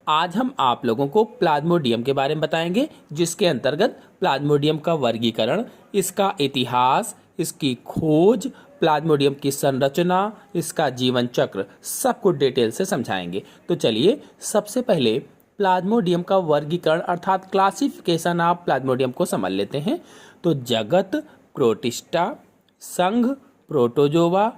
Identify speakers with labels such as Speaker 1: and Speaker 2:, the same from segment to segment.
Speaker 1: आज हम आप लोगों को प्लाज्मोडियम के बारे में बताएंगे, जिसके अंतर्गत प्लाज्मोडियम का वर्गीकरण, इसका इतिहास, इसकी खोज, प्लाज्मोडियम की संरचना, इसका जीवन चक्र, सब कुछ डिटेल से समझाएंगे। तो चलिए सबसे पहले प्लाज्मोडियम का वर्गीकरण अर्थात क्लासिफिकेशन ऑफ प्लाज्मोडियम को समझ लेते हैं। तो जगत, प्रोटिस्टा, संघ प्रोटोजोवा,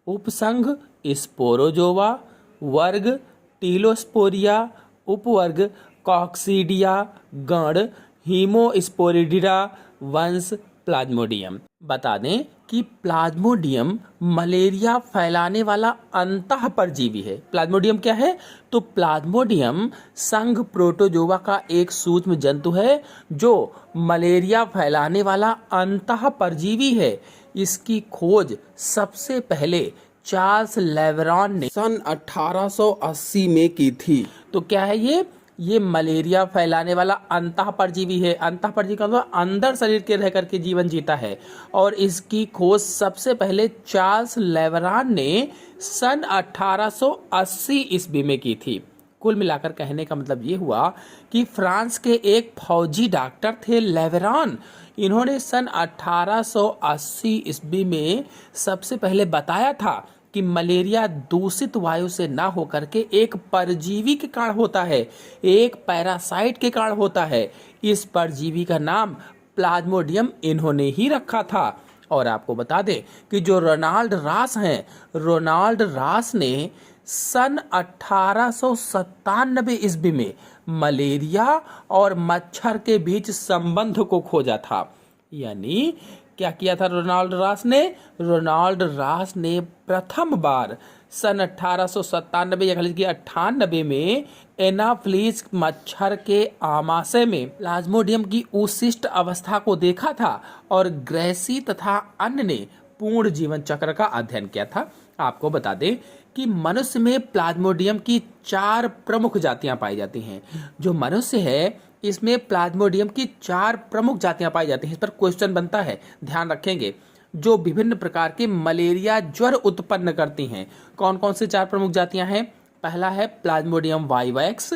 Speaker 1: उपसंघ स्पोरोजोवा, वर्ग टीलोस्पोरिया, उपवर्ग कॉक्सीडिया, गण हीमोस्पोरिडिया, वंश प्लाज्मोडियम। बता दें कि प्लाज्मोडियम मलेरिया फैलाने वाला अंतः परजीवी है। प्लाज्मोडियम क्या है? तो प्लाज्मोडियम संघ प्रोटोजोवा का एक सूक्ष्म जंतु है जो मलेरिया फैलाने वाला अंतः परजीवी है। इसकी खोज सबसे पहले चार्ल्स लेवरॉन ने सन 1880 में की थी। तो क्या है ये मलेरिया फैलाने वाला अंतः परजीवी है। अंतः परजीवी का मतलब अंदर शरीर के रह करके जीवन जीता है, और इसकी खोज सबसे पहले चार्ल्स लेवरॉन ने सन 1880 ईस्वी में की थी। कुल मिलाकर कहने का मतलब ये हुआ कि फ्रांस के एक फौजी डॉक्टर थे लेवरॉन। इन्होंने सन 1880 ईस्वी में सबसे पहले बताया था कि मलेरिया दूषित वायु से ना होकर के एक परजीवी के कारण होता है, एक पैरासाइट के कारण होता है। इस परजीवी का नाम प्लाज्मोडियम इन्होंने ही रखा था। और आपको बता दें कि जो रोनाल्ड रॉस हैं, रोनाल्ड रॉस ने सन 1897 ईस्वी में मलेरिया और मच्छर के बीच संबंध को खोजा था। यानी क्या किया था रोनाल्ड रॉस ने? रोनाल्ड रॉस ने प्रथम बार सन 1897 या 98 में एनाफ्लीज मच्छर के आमाशय में प्लाज्मोडियम की उशिष्ट अवस्था को देखा था, और ग्रेसी तथा अन्य ने पूर्ण जीवन चक्र का अध्ययन किया था। आपको बता दें कि मनुष्य में प्लाज्मोडियम की 4 प्रमुख जातियां पाई जाती हैं। जो मनुष्य है इसमें प्लाज्मोडियम की 4 प्रमुख जातियां पाई जाती हैं। इस पर क्वेश्चन बनता है, ध्यान रखेंगे। जो विभिन्न प्रकार के मलेरिया ज्वर उत्पन्न करती हैं। कौन कौन से 4 प्रमुख जातियां हैं? पहला है प्लाज्मोडियम वाइवैक्स,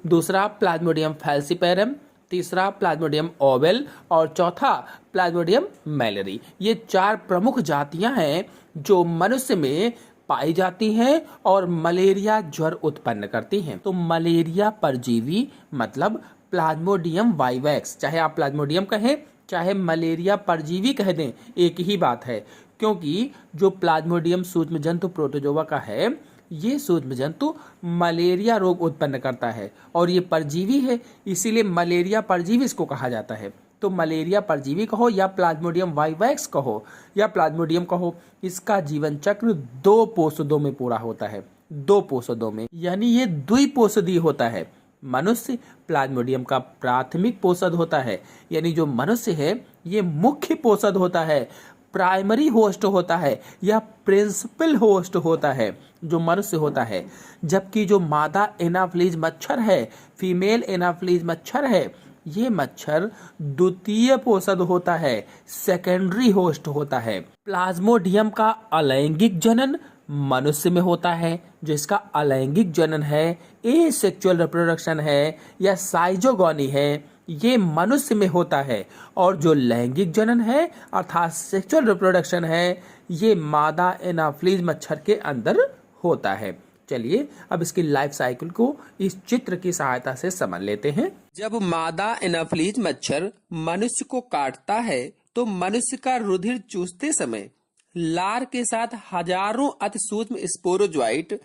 Speaker 1: दूसरा प्लाज्मोडियम फैल्सिपेरम, तीसरा प्लाज्मोडियम ओवेल, और चौथा प्लाज्मोडियम मैलेरी। ये 4 प्रमुख जातियां हैं जो मनुष्य में पाई जाती हैं और मलेरिया ज्वर उत्पन्न करती हैं। तो मलेरिया परजीवी मतलब प्लाज्मोडियम वाइवैक्स, चाहे आप प्लाज्मोडियम कहें चाहे मलेरिया परजीवी कह दें, एक ही बात है। क्योंकि जो प्लाज्मोडियम सूक्ष्म जंतु प्रोटोजोवा का है, ये सूक्ष्म जंतु मलेरिया रोग उत्पन्न करता है और ये परजीवी है, इसीलिए मलेरिया परजीवी इसको कहा जाता है। तो मलेरिया परजीवी कहो या प्लाज्मोडियम वाइवैक्स कहो या प्लाज्मोडियम कहो, इसका जीवन चक्र 2 पोषदों में पूरा होता है। 2 पोषदों में, यानी ये द्विपोषदी होता है। मनुष्य प्लाज्मोडियम का प्राथमिक पोषद होता है, यानी जो मनुष्य है ये मुख्य पोषद होता है, प्राइमरी होस्ट होता है या प्रिंसिपल होस्ट होता है जो मनुष्य होता है। जबकि जो मादा एनाफ्लीज मच्छर है, फीमेल एनाफ्लीज मच्छर है, ये मच्छर द्वितीय पोषद होता है, सेकेंडरी होस्ट होता है। प्लाज्मोडियम का अलैंगिक जनन मनुष्य में होता है। जो इसका अलैंगिक जनन है, एसेक्सुअल रिप्रोडक्शन है या साइजोगोनी है, ये मनुष्य में होता है। और जो लैंगिक जनन है अर्थात सेक्सुअल रिप्रोडक्शन है, ये मादा एनाफ्लीज मच्छर के अंदर होता है। चलिए अब इसकी लाइफ साइकिल को इस चित्र की सहायता से समझ लेते हैं।
Speaker 2: जब मादा एनाफ्लीज मच्छर मनुष्य को काटता है तो मनुष्य का रुधिर चूसते समय लार के साथ हजारों अति सूक्ष्म स्पोरोजोइट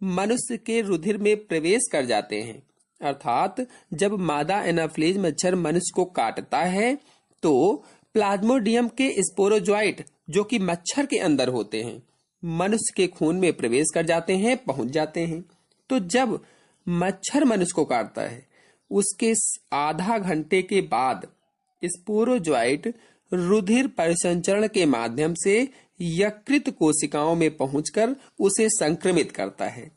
Speaker 2: मनुष्य के रुधिर में प्रवेश कर जाते हैं। अर्थात जब मादा एनाफ्लीज मच्छर मनुष्य को काटता है तो प्लाज्मोडियम के स्पोरोजोइट जो कि मच्छर के अंदर होते हैं मनुष्य के खून में प्रवेश कर जाते हैं, पहुंच जाते हैं। तो जब मच्छर मनुष्य को काटता है उसके आधा घंटे के बाद स्पोरोजोइट रुधिर परिसंचरण के माध्यम से यकृत कोशिकाओं में पहुंचकर उसे संक्रमित करता है,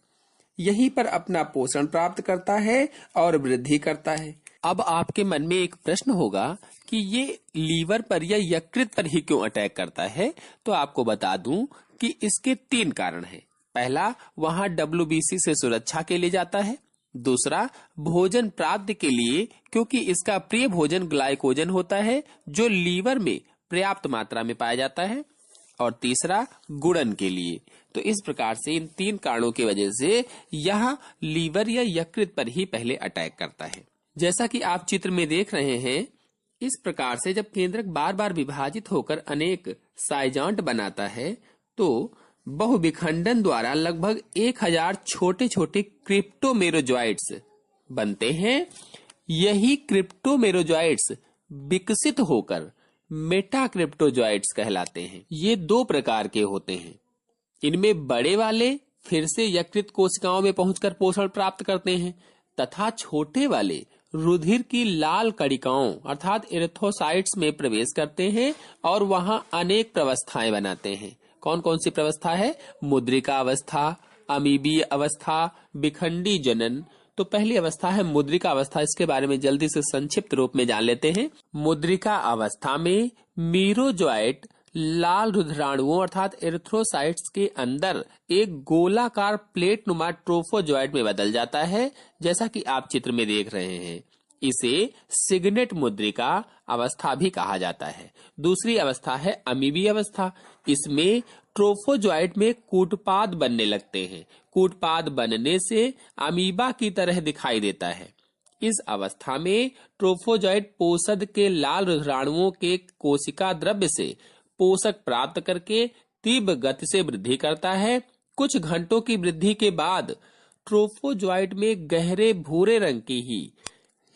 Speaker 2: यहीं पर अपना पोषण प्राप्त करता है और वृद्धि करता है।
Speaker 1: अब आपके मन में एक प्रश्न होगा कि ये लीवर पर या यकृत पर ही क्यों अटैक करता है? तो आपको बता दूं कि इसके 3 कारण हैं। पहला, वहां WBC से सुरक्षा के लिए जाता है।
Speaker 2: दूसरा, भोजन प्राप्ति के लिए, क्योंकि इसका प्रिय भोजन ग्लाइकोजन होता है जो लीवर में पर्याप्त मात्रा में पाया जाता है। और तीसरा, गुणन के लिए। तो इस प्रकार से इन 3 कारणों की वजह से यह लीवर या यकृत पर ही पहले अटैक करता है। जैसा कि आप चित्र में देख रहे हैं, इस प्रकार से जब केंद्रक बार बार विभाजित होकर अनेक साइजांट बनाता है तो बहुविखंडन द्वारा लगभग 1000 छोटे छोटे क्रिप्टोमेरोजॉइड्स बनते हैं। यही क्रिप्टोमेरोजॉइड्स विकसित होकर मेटाक्रिप्टोजॉइड्स कहलाते हैं। ये 2 प्रकार के होते हैं। इनमें बड़े वाले फिर से यकृत कोशिकाओं में पहुंचकर पोषण प्राप्त करते हैं तथा छोटे वाले रुधिर की लाल कणिकाओं अर्थात एरिथ्रोसाइट्स में प्रवेश करते हैं और वहां अनेक प्रवस्थाएं बनाते हैं। कौन कौन सी प्रवस्था है? मुद्रिका अवस्था, अमीबीय अवस्था, विखंडी जनन। तो पहली अवस्था है मुद्रिका अवस्था। इसके बारे में जल्दी से संक्षिप्त रूप में जान लेते हैं। मुद्रिका अवस्था में मीरोजॉइट लाल रुधिराणुओं अर्थात एरिथ्रोसाइट्स के अंदर एक गोलाकार प्लेट नुमा ट्रोफोजॉइट में बदल जाता है, जैसा कि आप चित्र में देख रहे हैं। इसे सिग्नेट मुद्रिका अवस्था भी कहा जाता है। दूसरी अवस्था है अमीबीय अवस्था। इसमें ट्रोफोजॉइट में कूटपाद बनने लगते हैं। कूटपाद बनने से अमीबा की तरह दिखाई देता है। इस अवस्था में ट्रोफोजॉइट पोषद के लाल रुधिराणुओं के कोशिका द्रव्य से पोषक प्राप्त करके तीव्र गति से वृद्धि करता है। कुछ घंटों की वृद्धि के बाद ट्रोफोजॉइट में गहरे भूरे रंग की ही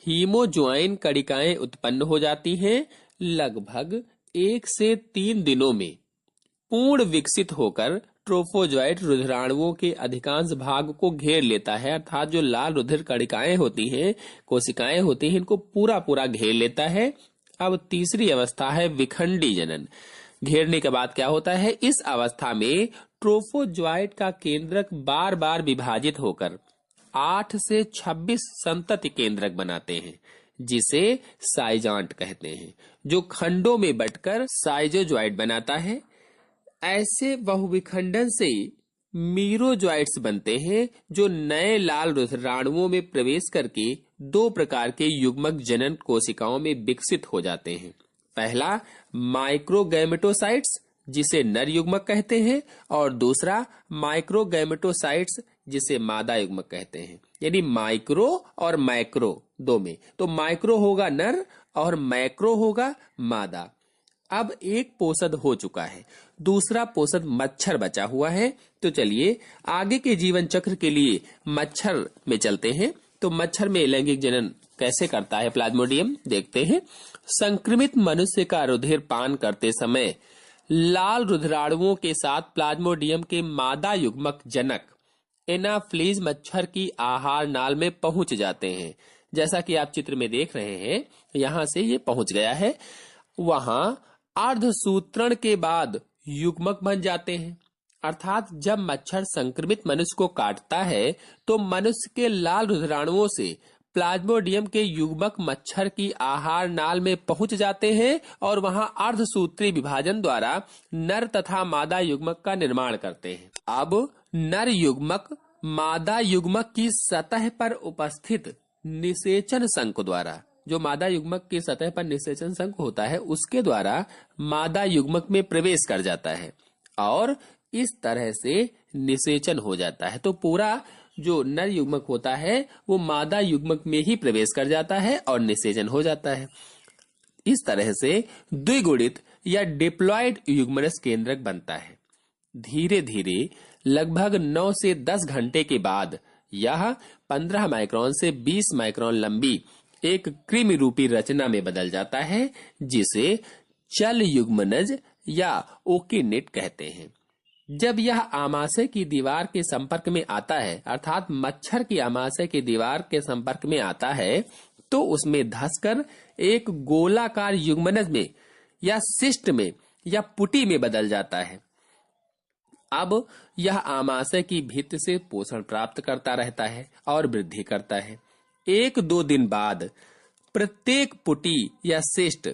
Speaker 2: हीमोजॉइन कणिकाएं उत्पन्न हो जाती हैं। लगभग 1 से 3 दिनों में पूर्ण विकसित होकर ट्रोफोजॉइट रुधिराणुओं के अधिकांश भाग को घेर लेता है, अर्थात जो लाल रुधिर कणिकाएं होती हैं, कोशिकाएं होती हैं, इनको पूरा पूरा घेर लेता है। अब तीसरी अवस्था है विखंडी जनन। घेरने के बाद क्या होता है? इस अवस्था में ट्रोफोजॉइट का केंद्रक बार बार विभाजित होकर 8 से 26 संतति केंद्रक बनाते हैं, जिसे साइजांट कहते हैं, जो खंडों में बंटकर साइजोजॉइट बनाता है। ऐसे बहुविखंडन से मीरोजॉइट्स बनते हैं, जो नए लाल रुधिराणुओं में प्रवेश करके 2 प्रकार के युग्मक जनन कोशिकाओं में विकसित हो जाते हैं। पहला माइक्रोगैमेटोसाइट्स, जिसे नर युग्मक कहते हैं, और दूसरा माइक्रोगैमेटोसाइट्स, जिसे मादा युग्मक कहते हैं। यानी माइक्रो और मैक्रो 2 में। तो माइक्रो होगा नर और मैक्रो होगा मादा। अब एक पोषद हो चुका है, दूसरा पोषद मच्छर बचा हुआ है। तो चलिए आगे के जीवन चक्र के लिए मच्छर में चलते हैं। तो मच्छर में लैंगिक जनन कैसे करता है प्लाज्मोडियम, देखते हैं। संक्रमित मनुष्य का रुधिर पान करते समय लाल रुधिराणुओं के साथ प्लाज्मोडियम के मादा युग्मक जनक एनाफ्लीज मच्छर की आहार नाल में पहुंच जाते हैं। जैसा कि आप चित्र में देख रहे हैं, यहां से ये पहुंच गया है। वहां अर्धसूत्रण के बाद युग्मक बन जाते हैं, अर्थात जब मच्छर संक्रमित मनुष्य को काटता है तो मनुष्य के लाल रुधिराणुओं से प्लाज्मोडियम के युग्मक मच्छर की आहार नाल में पहुंच जाते हैं और वहां अर्धसूत्री विभाजन द्वारा नर तथा मादा युग्मक का निर्माण करते हैं। अब नर युग्मक मादा युग्मक की सतह पर उपस्थित निषेचन संक द्वारा, जो मादा युग्मक की सतह पर निषेचन संक होता है, उसके द्वारा मादा युग्मक में प्रवेश कर जाता है और इस तरह से निषेचन हो जाता है। तो पूरा जो नर युग्मक होता है वो मादा युग्मक में ही प्रवेश कर जाता है और निषेचन हो जाता है। इस तरह से द्विगुणित या डिप्लॉयड युग्मनस केंद्रक बनता है। धीरे धीरे लगभग 9 से 10 घंटे के बाद यह 15 माइक्रोन से 20 माइक्रोन लंबी एक कृमि रूपी रचना में बदल जाता है, जिसे चल युग्मनज या ओकिनेट कहते हैं। जब यह आमाशय की दीवार के संपर्क में आता है, अर्थात मच्छर की आमाशय की दीवार के संपर्क में आता है, तो उसमें धंसकर एक गोलाकार युग्मनज में या सिस्ट में या पुटी में बदल जाता है। अब यह आमाशय की भित्ति से पोषण प्राप्त करता रहता है और वृद्धि करता है। 1-2 दिन बाद प्रत्येक पुटी या सिस्ट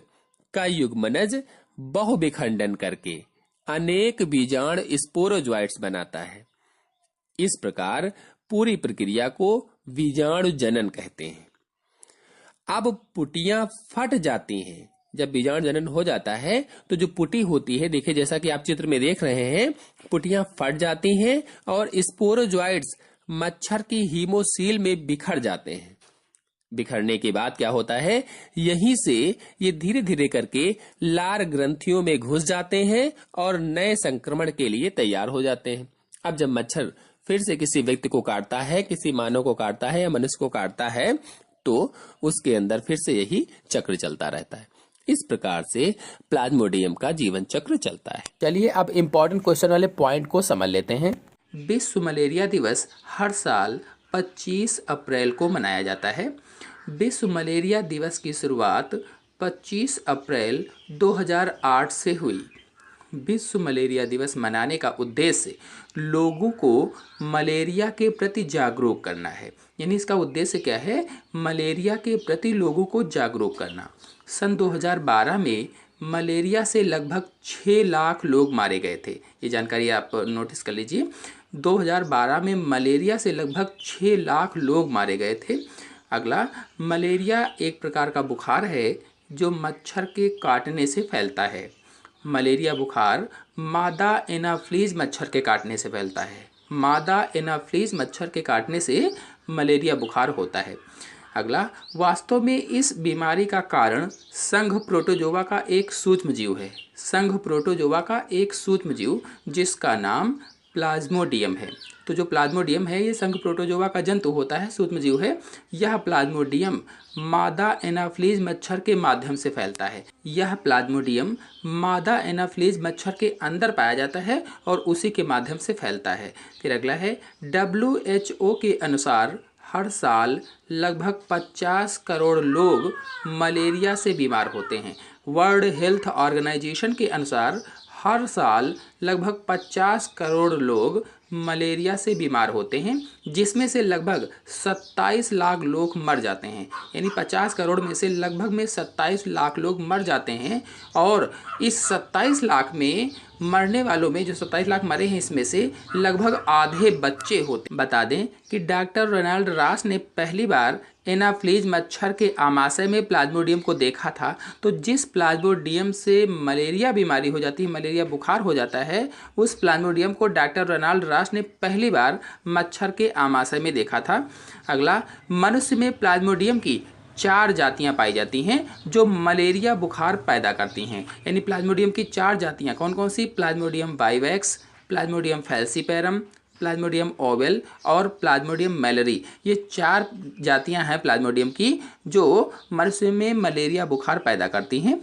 Speaker 2: का युग्मनज बहुविखंडन करके अनेक बीजाणु स्पोरोजॉइट्स बनाता है। इस प्रकार पूरी प्रक्रिया को बीजाणु जनन कहते हैं। अब पुटियां फट जाती हैं। जब बीजाणु जनन हो जाता है तो जो पुटी होती है, देखिए जैसा कि आप चित्र में देख रहे हैं, पुटियां फट जाती हैं और स्पोरोजोइट्स मच्छर की हीमोसील में बिखर जाते हैं। बिखरने के बाद क्या होता है, यहीं से ये धीरे धीरे करके लार ग्रंथियों में घुस जाते हैं और नए संक्रमण के लिए तैयार हो जाते हैं। अब जब मच्छर फिर से किसी व्यक्ति को काटता है, किसी मानव को काटता है या मनुष्य को काटता है, तो उसके अंदर फिर से यही चक्र चलता रहता है। इस प्रकार से प्लाज्मोडियम का जीवन चक्र चलता है।
Speaker 1: चलिए अब इम्पोर्टेंट क्वेश्चन वाले पॉइंट को समझ लेते हैं। विश्व मलेरिया दिवस हर साल 25 अप्रैल को मनाया जाता है। विश्व मलेरिया दिवस की शुरुआत 25 अप्रैल 2008 से हुई। विश्व मलेरिया दिवस मनाने का उद्देश्य लोगों को मलेरिया के प्रति जागरूक करना है। यानी इसका उद्देश्य क्या है, मलेरिया के प्रति लोगों को जागरूक करना। सन 2012 में मलेरिया से लगभग 6 लाख लोग मारे गए थे। ये जानकारी आप नोटिस कर लीजिए। 2012 में मलेरिया से लगभग 6 लाख लोग मारे गए थे। अगला, मलेरिया एक प्रकार का बुखार है जो मच्छर के काटने से फैलता है। मलेरिया बुखार मादा एनाफ्लीज मच्छर के काटने से फैलता है। मादा एनाफ्लीज मच्छर के काटने से मलेरिया बुखार होता है। अगला, वास्तव में इस बीमारी का कारण संघ प्रोटोजोआ का एक सूक्ष्म जीव है। संघ प्रोटोजोआ का एक सूक्ष्म जीव जिसका नाम प्लाज्मोडियम है। तो जो प्लाज्मोडियम है ये संघ प्रोटोजोआ का जंतु होता है, सूक्ष्म जीव है। यह प्लाज्मोडियम मादा एनाफ्लीज मच्छर के माध्यम से फैलता है। यह प्लाज्मोडियम मादा एनाफ्लीज मच्छर के अंदर पाया जाता है और उसी के माध्यम से फैलता है। फिर अगला है, WHO के अनुसार हर साल लगभग 50 करोड़ लोग मलेरिया से बीमार होते हैं। वर्ल्ड हेल्थ ऑर्गेनाइजेशन के अनुसार हर साल लगभग 50 करोड़ लोग मलेरिया से बीमार होते हैं, जिसमें से लगभग 27 लाख लोग मर जाते हैं। यानी 50 करोड़ में से लगभग में 27 लाख लोग मर जाते हैं। और इस 27 लाख में मरने वालों में जो 27 लाख मरे हैं, इसमें से लगभग आधे बच्चे होते। बता दें कि डॉक्टर रोनाल्ड रॉस ने पहली बार एनाफ्लीज मच्छर के आमाशय में प्लाज्मोडियम को देखा था। तो जिस प्लाज्मोडियम से मलेरिया बीमारी हो जाती है, मलेरिया बुखार हो जाता है, उस प्लाज्मोडियम को डॉक्टर रोनाल्ड रॉस ने पहली बार मच्छर के आमाशय में देखा था। अगला, मनुष्य में प्लाज्मोडियम की 4 जातियां पाई जाती हैं जो मलेरिया बुखार पैदा करती हैं। यानी प्लाज्मोडियम की 4 जातियां कौन कौन सी, plasmodium vivax, plasmodium falciparum, plasmodium ovale और प्लाज्मोडियम मैलरी। ये 4 जातियां हैं प्लाज्मोडियम की जो मनुष्य में मलेरिया बुखार पैदा करती हैं।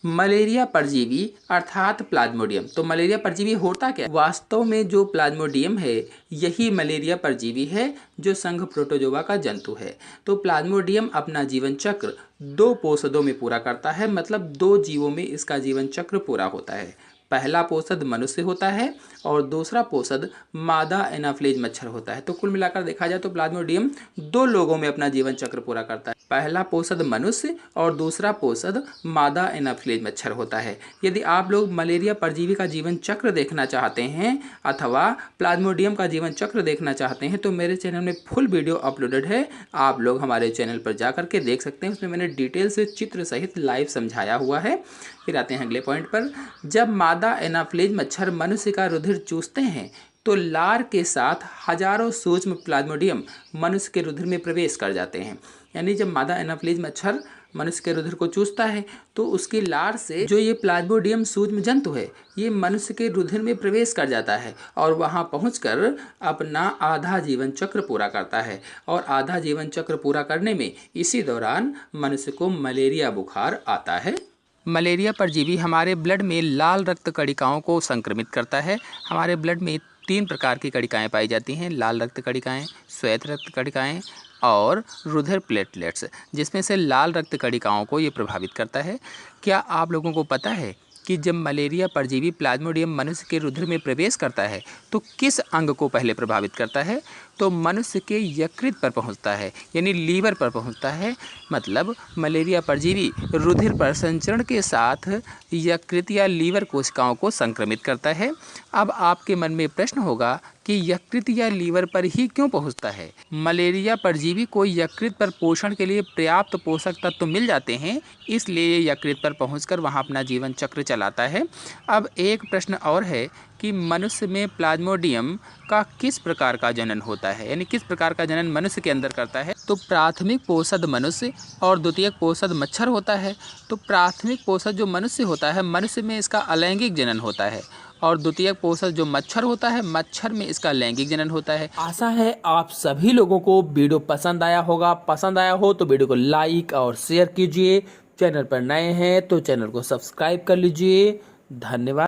Speaker 1: मलेरिया परजीवी अर्थात प्लाज्मोडियम। तो मलेरिया परजीवी होता क्या, वास्तव में जो प्लाज्मोडियम है यही मलेरिया परजीवी है जो संघ प्रोटोजोआ का जंतु है। तो प्लाज्मोडियम अपना जीवन चक्र 2 पोषदों में पूरा करता है, मतलब 2 जीवों में इसका जीवन चक्र पूरा होता है। पहला पोषद मनुष्य होता है और दूसरा पोषद मादा एनाफ्लीज मच्छर होता है। तो कुल मिलाकर देखा जाए तो प्लाज्मोडियम 2 लोगों में अपना जीवन चक्र पूरा करता है। पहला पोषद मनुष्य और दूसरा पोषद मादा एनाफ्लीज मच्छर होता है। यदि आप लोग मलेरिया परजीवी का जीवन चक्र देखना चाहते हैं अथवा प्लाज्मोडियम का जीवन चक्र देखना चाहते हैं तो मेरे चैनल में फुल वीडियो अपलोडेड है, आप लोग हमारे चैनल पर जा करके देख सकते हैं। उसमें मैंने डिटेल से चित्र सहित लाइव समझाया हुआ है। फिर आते हैं अगले पॉइंट पर। जब मादा एनाफ्लीज मच्छर मनुष्य का रुधिर चूसते हैं तो लार के साथ हजारों सूक्ष्म प्लाज्मोडियम मनुष्य के रुधिर में प्रवेश कर जाते हैं। यानी जब मादा एनाफ्लीज मच्छर मनुष्य के रुधिर को चूसता है तो उसकी लार से जो ये प्लाज्मोडियम सूक्ष्म जंतु है ये मनुष्य के रुधिर में प्रवेश कर जाता है और वहाँ पहुंचकर अपना आधा जीवन चक्र पूरा करता है। और आधा जीवन चक्र पूरा करने में इसी दौरान मनुष्य को मलेरिया बुखार आता है। मलेरिया परजीवी हमारे ब्लड में लाल रक्त कणिकाओं को संक्रमित करता है। हमारे ब्लड में 3 प्रकार की कणिकाएं पाई जाती हैं, लाल रक्त कणिकाएं, श्वेत रक्त कणिकाएं और रुधिर प्लेटलेट्स, जिसमें से लाल रक्त कणिकाओं को ये प्रभावित करता है। क्या आप लोगों को पता है कि जब मलेरिया परजीवी प्लाज्मोडियम मनुष्य के रुधिर में प्रवेश करता है तो किस अंग को पहले प्रभावित करता है, तो मनुष्य के यकृत पर पहुंचता है, यानी लीवर पर पहुंचता है। मतलब मलेरिया परजीवी रुधिर परिसंचरण के साथ यकृत या लीवर कोशिकाओं को संक्रमित करता है। अब आपके मन में प्रश्न होगा कि यकृत या लीवर पर ही क्यों पहुंचता है। मलेरिया परजीवी को यकृत पर पोषण के लिए पर्याप्त पोषक तत्व मिल जाते हैं, इसलिए ये यकृत पर पहुंचकर वहां अपना जीवन चक्र चलाता है। अब एक प्रश्न और है कि मनुष्य में प्लाज्मोडियम का किस प्रकार का जनन होता है, यानी किस प्रकार का जनन मनुष्य के अंदर करता है। तो प्राथमिक पोषद मनुष्य और द्वितीयक पोषद मच्छर होता है। तो प्राथमिक पोषद जो मनुष्य होता है, मनुष्य में इसका अलैंगिक जनन होता है, और द्वितीयक पोषद जो मच्छर होता है, मच्छर में इसका लैंगिक जनन होता है। आशा है आप सभी लोगों को वीडियो पसंद आया होगा। पसंद आया हो तो वीडियो को लाइक और शेयर कीजिए। चैनल पर नए हैं तो चैनल को सब्सक्राइब कर लीजिए। धन्यवाद।